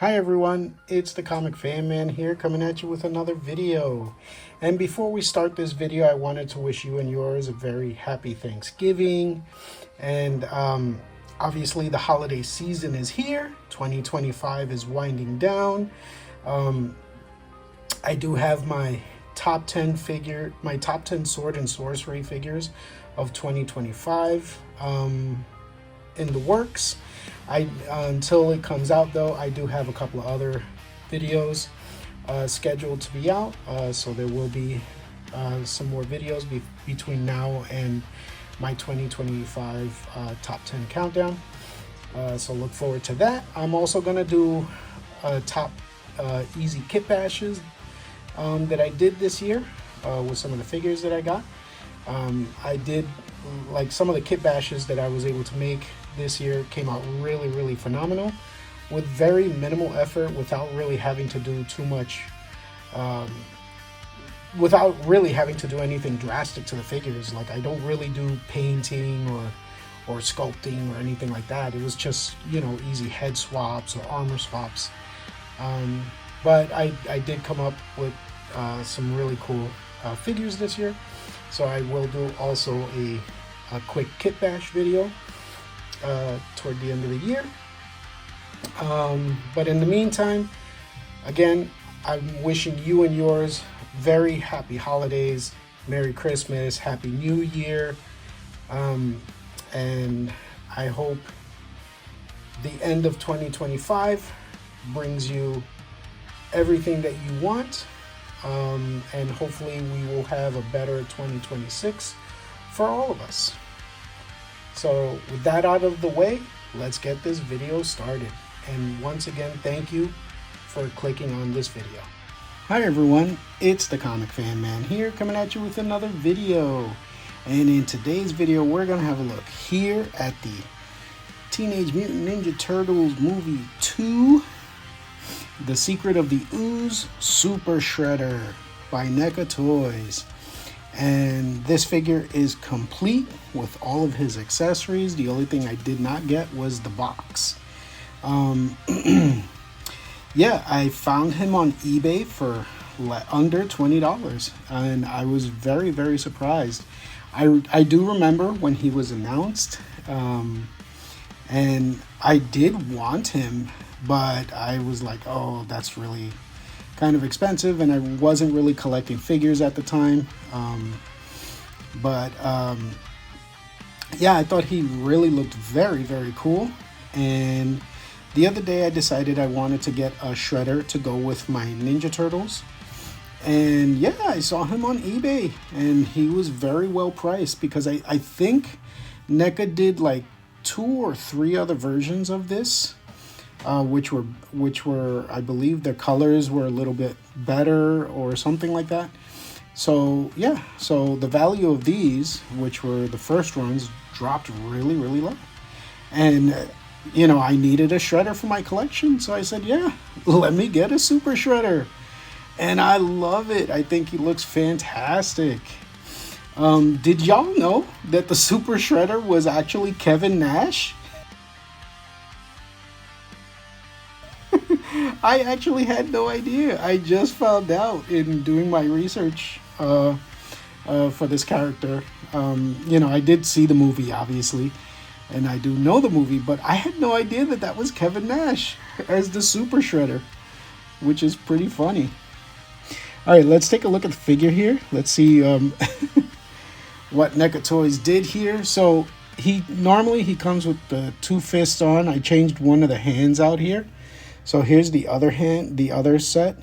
Hi everyone, it's the ComicFanMan here coming at you with another video. And before we start this video, I wanted to wish you and yours a very happy Thanksgiving. And obviously the holiday season is here. 2025 is winding down. I do have my top 10 sword and sorcery figures of 2025 in the works. Until it comes out though, I do have a couple of other videos scheduled to be out, so there will be some more videos between now and my 2025 top 10 countdown, so look forward to that. I'm also gonna do top easy kit bashes that I did this year with some of the figures that I got. I did like some of the kit bashes that I was able to make this year came out really phenomenal with very minimal effort, without really having to do too much, without really having to do anything drastic to the figures. Like I don't really do painting or sculpting or anything like that. It was just, you know, easy head swaps or armor swaps. But I did come up with some really cool figures this year, so I will do also a quick kit bash video toward the end of the year. But in the meantime, again, I'm wishing you and yours very happy holidays, Merry Christmas, Happy New Year, and I hope the end of 2025 brings you everything that you want, and hopefully we will have a better 2026 for all of us. So with that out of the way, let's get this video started. And once again, thank you for clicking on this video. Hi everyone, it's the ComicFanMan here coming at you with another video. And in today's video, we're going to have a look here at the Teenage Mutant Ninja Turtles movie 2, The Secret of the Ooze Super Shredder by NECA Toys. And this figure is complete with all of his accessories. The only thing I did not get was the box. Yeah, I found him on eBay for under $20, and I was very surprised. I do remember when he was announced, and I did want him, but I was like, oh, that's really kind of expensive, and I wasn't really collecting figures at the time. Yeah, I thought he really looked very cool. And the other day I decided I wanted to get a shredder to go with my Ninja Turtles. And yeah, I saw him on eBay, and he was very well priced, because I think NECA did like 2 or 3 other versions of this, which were I believe their colors were a little bit better or something like that. So yeah, so the value of these, which were the first ones, dropped really low. And you know, I needed a shredder for my collection, so I said, yeah, let me get a Super Shredder. And I love it. I think he looks fantastic. Did y'all know that the Super Shredder was actually Kevin Nash? I actually had no idea. I just found out in doing my research for this character. You know, I did see the movie, obviously, and I do know the movie, but I had no idea that that was Kevin Nash as the Super Shredder, which is pretty funny. All right, let's take a look at the figure here. Let's see what NECA Toys did here. So normally he comes with the 2 fists on. I changed one of the hands out here. So here's the other hand, the other set.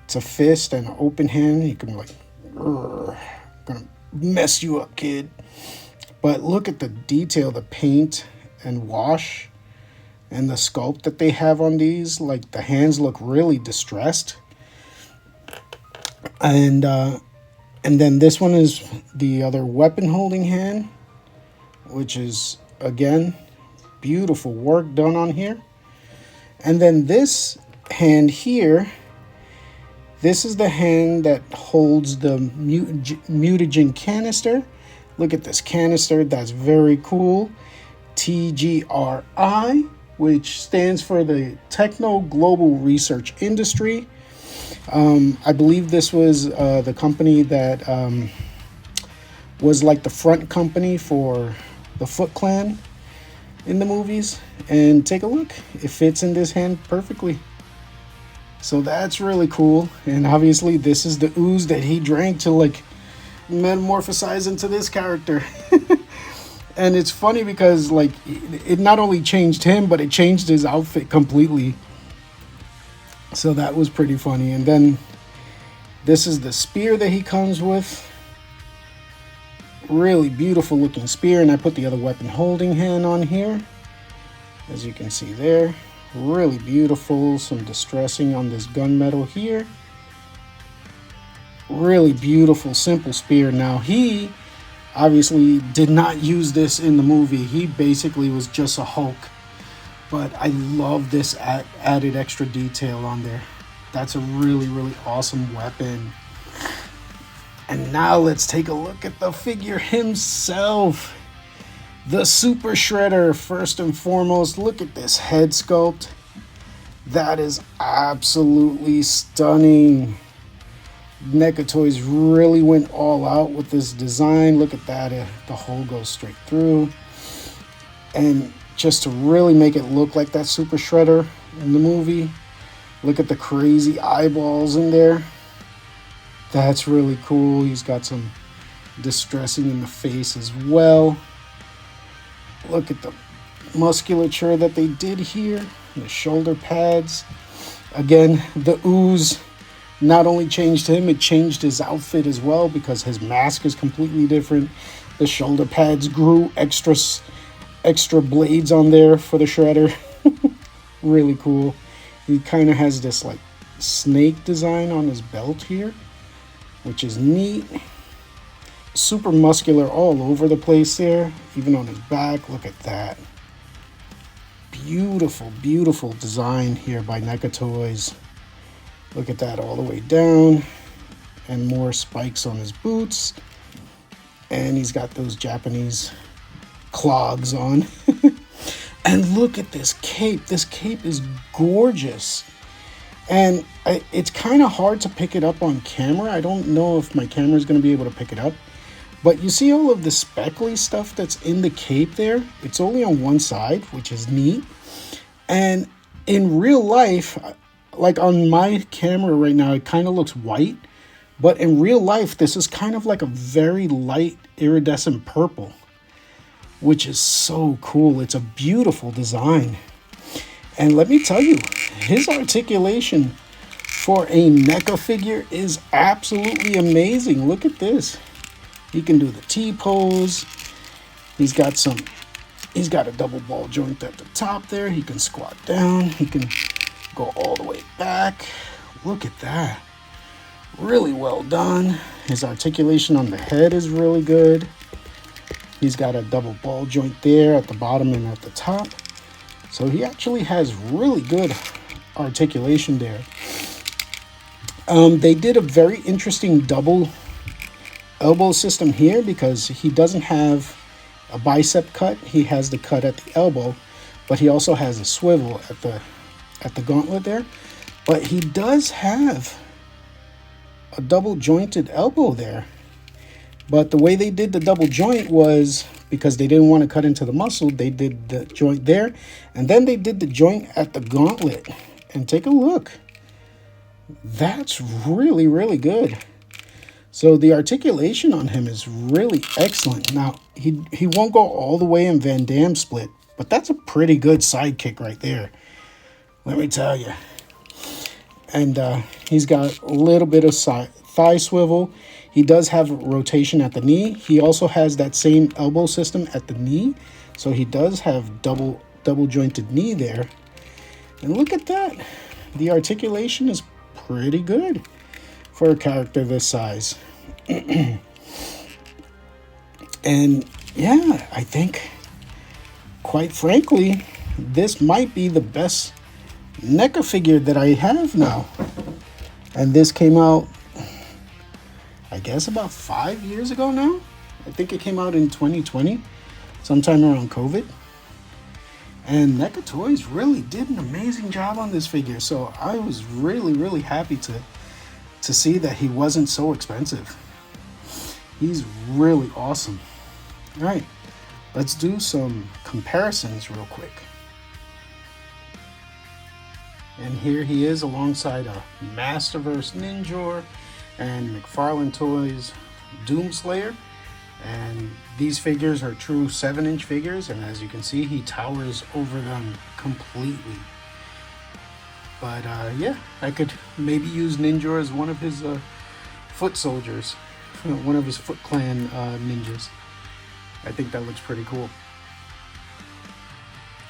It's a fist and an open hand. You can be like, gonna mess you up, kid. But look at the detail, the paint and wash and the sculpt that they have on these. Like the hands look really distressed. And then this one is the other weapon holding hand, which is again beautiful work done on here. And then this hand here, this is the hand that holds the mutagen canister. Look at this canister, that's very cool. TGRI. which stands for the Techno Global Research Industry. I believe this was the company that was like the front company for the Foot Clan in the movies. And take a look, it fits in this hand perfectly. So that's really cool. And obviously this is the ooze that he drank to like metamorphosize into this character. And it's funny because like it not only changed him, but it changed his outfit completely. So that was pretty funny. And then this is the spear that he comes with. Really beautiful looking spear. And I put the other weapon holding hand on here, as you can see there. Really beautiful. Some distressing on this gunmetal here. Really beautiful, simple spear. Now he obviously did not use this in the movie. He basically was just a Hulk. But I love this added extra detail on there. That's a really, really awesome weapon. And now let's take a look at the figure himself. The Super Shredder, first and foremost. Look at this head sculpt. That is absolutely stunning. NECA Toys really went all out with this design. Look at that. The hole goes straight through. And just to really make it look like that Super Shredder in the movie, look at the crazy eyeballs in there. That's really cool. He's got some distressing in the face as well. Look at the musculature that they did here. The shoulder pads. Again, the ooze not only changed him, it changed his outfit as well because his mask is completely different. The shoulder pads grew extra blades on there for the Shredder. Really cool. He kind of has this like snake design on his belt here, which is neat. Super muscular all over the place there, even on his back. Look at that. Beautiful, beautiful design here by NECA Toys. Look at that all the way down. And more spikes on his boots. And he's got those Japanese clogs on. And look at this cape. This cape is gorgeous. And it's kind of hard to pick it up on camera. I don't know if my camera is going to be able to pick it up. But you see all of the speckly stuff that's in the cape there? It's only on one side, which is neat. And in real life, like on my camera right now, it kind of looks white. But in real life, this is kind of like a very light iridescent purple, which is so cool. It's a beautiful design. And let me tell you, his articulation for a NECA figure is absolutely amazing. Look at this. He can do the T-pose. He's got a double ball joint at the top there. He can squat down. He can go all the way back. Look at that. Really well done. His articulation on the head is really good. He's got a double ball joint there at the bottom and at the top. So he actually has really good articulation there. They did a very interesting double elbow system here because he doesn't have a bicep cut. He has the cut at the elbow, but he also has a swivel at the gauntlet there. But he does have a double jointed elbow there. But the way they did the double joint was because they didn't want to cut into the muscle. They did the joint there, and then they did the joint at the gauntlet. And take a look. That's really, really good. So the articulation on him is really excellent. Now, he won't go all the way in Van Damme split, but that's a pretty good sidekick right there. Let me tell you. And he's got a little bit of thigh swivel. He does have rotation at the knee. He also has that same elbow system at the knee. So he does have double jointed knee there. And look at that. The articulation is pretty good for a character this size. And yeah, I think, quite frankly, this might be the best NECA figure that I have now. And this came out, I guess, about 5 years ago now. I think it came out in 2020, sometime around COVID. And NECA Toys really did an amazing job on this figure. So I was really happy to see that he wasn't so expensive. He's really awesome. All right, let's do some comparisons real quick. And here he is alongside a Masterverse Ninja and McFarlane Toys Doomslayer. And these figures are true 7-inch figures, and as you can see, he towers over them completely. But yeah, I could maybe use Ninja as one of his foot soldiers, one of his Foot Clan ninjas. I think that looks pretty cool.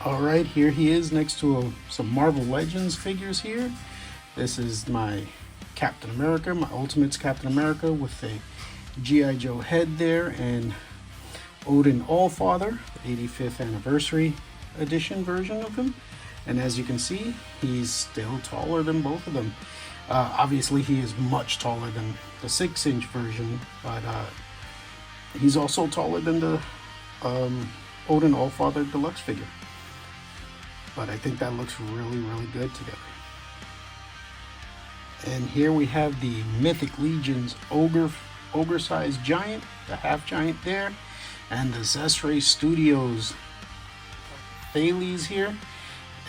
All right, here he is next to some Marvel Legends figures here. This is my Captain America, my Ultimates Captain America with a G.I. Joe head there, and Odin Allfather, 85th anniversary edition version of him. And as you can see, he's still taller than both of them. Obviously, he is much taller than the 6-inch version, but he's also taller than the Odin Allfather deluxe figure. But I think that looks really good together. And here we have the Mythic Legion's ogre-sized giant, the half giant there, and the Zesray Studios Thales here.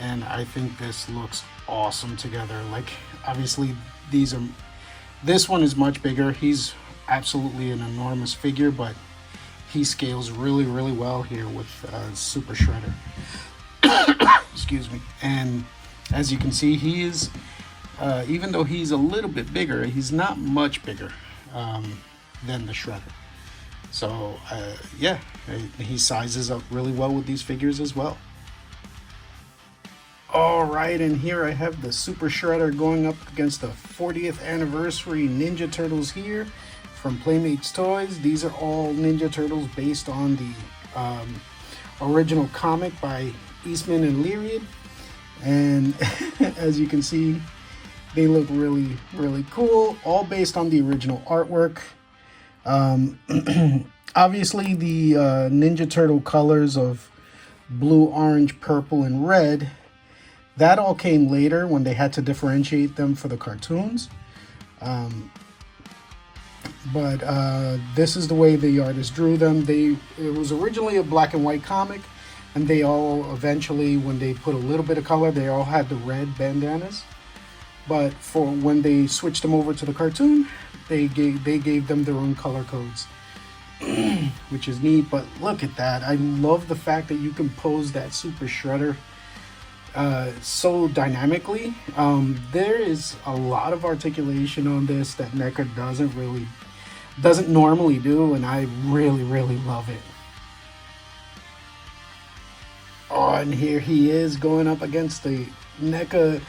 And I think this looks awesome together. Like, obviously this one is much bigger. He's absolutely an enormous figure, but he scales really well here with Super Shredder. Excuse me. And as you can see, he is, even though he's a little bit bigger, he's not much bigger than the Shredder. So yeah, he sizes up really well with these figures as well. All right, and here I have the Super Shredder going up against the 40th anniversary Ninja Turtles here from Playmates Toys. These are all Ninja Turtles based on the original comic by Eastman and Lyriad, and as you can see, they look really cool, all based on the original artwork. Obviously the Ninja Turtle colors of blue, orange, purple, and red, that all came later when they had to differentiate them for the cartoons. But this is the way the artist drew them. It was originally a black and white comic, and they all eventually, when they put a little bit of color, they all had the red bandanas. But for when they switched them over to the cartoon, they gave them their own color codes, which is neat. But look at that. I love the fact that you can pose that Super Shredder so dynamically. There is a lot of articulation on this that NECA doesn't normally do, and I really love it. Oh, and here he is going up against the NECA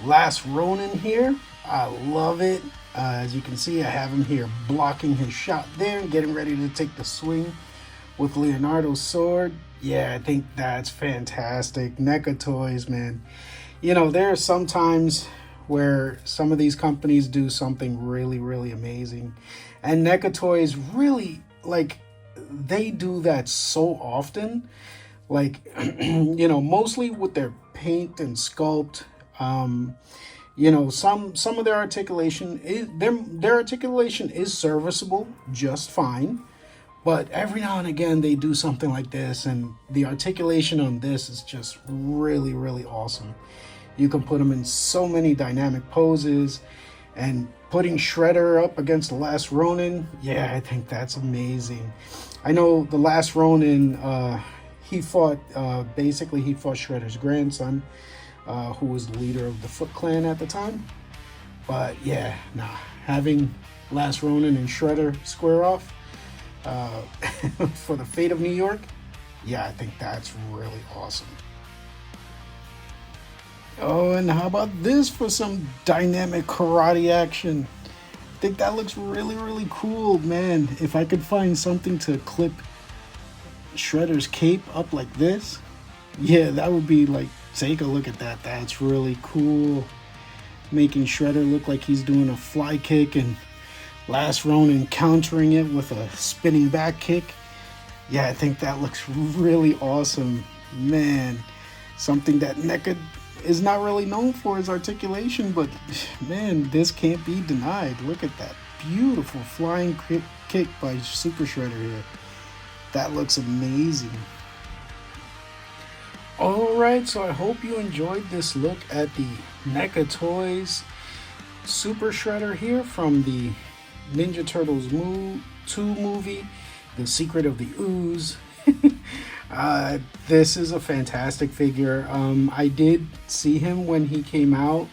Last Ronin here. I love it. As you can see, I have him here blocking his shot there and getting ready to take the swing with Leonardo's sword. Yeah, I think that's fantastic. NECA Toys, man. You know, there are some times where some of these companies do something really amazing, and NECA Toys really, like, they do that so often. Like, you know, mostly with their paint and sculpt. You know, some of their articulation is their articulation is serviceable just fine, but every now and again they do something like this, and the articulation on this is just really awesome. You can put them in so many dynamic poses, and putting Shredder up against the Last Ronin, yeah, I think that's amazing. I know the Last Ronin, he fought Shredder's grandson, who was the leader of the Foot Clan at the time. But yeah, having Last Ronin and Shredder square off for the fate of New York, yeah, I think that's really awesome. Oh, and how about this for some dynamic karate action? I think that looks really cool, man. If I could find something to clip Shredder's cape up like this, yeah, that would be like, take a look at that. That's really cool. Making Shredder look like he's doing a fly kick, and Last Ronin countering it with a spinning back kick. Yeah, I think that looks really awesome, man. Something that NECA is not really known for is articulation, but man, this can't be denied. Look at that beautiful flying kick by Super Shredder here. That looks amazing. Alright, so I hope you enjoyed this look at the NECA Toys Super Shredder here from the Ninja Turtles 2 movie, The Secret of the Ooze. This is a fantastic figure. I did see him when he came out.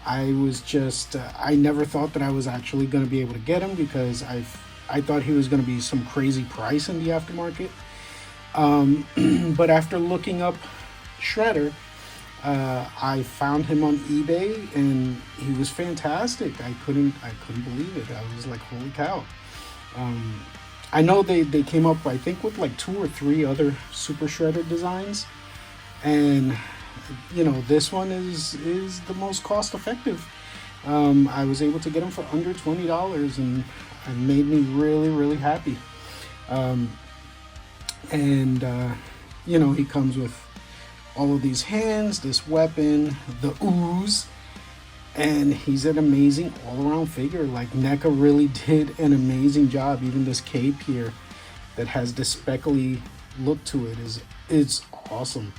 I was just, I never thought that I was actually going to be able to get him because I thought he was going to be some crazy price in the aftermarket. But after looking up Shredder, I found him on eBay and he was fantastic. I couldn't believe it. I was like, holy cow. I know they came up, I think, with like 2 or 3 other Super Shredder designs, and you know, this one is the most cost effective. I was able to get them for under $20, and it made me really happy. You know, he comes with all of these hands, this weapon, the Ooze, and he's an amazing all-around figure. Like, NECA really did an amazing job. Even this cape here that has this speckly look to it is awesome.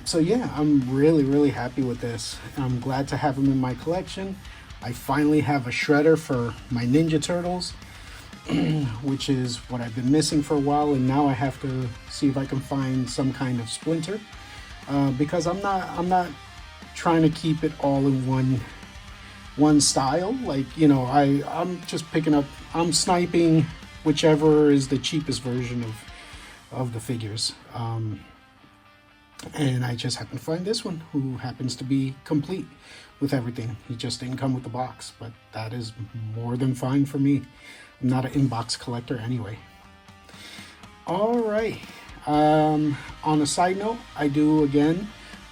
So yeah, I'm really happy with this. I'm glad to have him in my collection. I finally have a Shredder for my Ninja Turtles, which is what I've been missing for a while, and now I have to see if I can find some kind of Splinter, because I'm not trying to keep it all in one style. Like, you know, I'm just I'm sniping whichever is the cheapest version of the figures, and I just happened to find this one, who happens to be complete with everything. He just didn't come with the box, but that is more than fine for me. I'm not an inbox collector anyway. All right, on a side note, I do again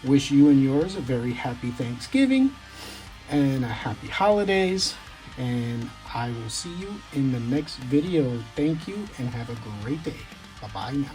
wish you and yours a very happy Thanksgiving and a happy holidays, and I will see you in the next video. Thank you and have a great day. Bye bye now.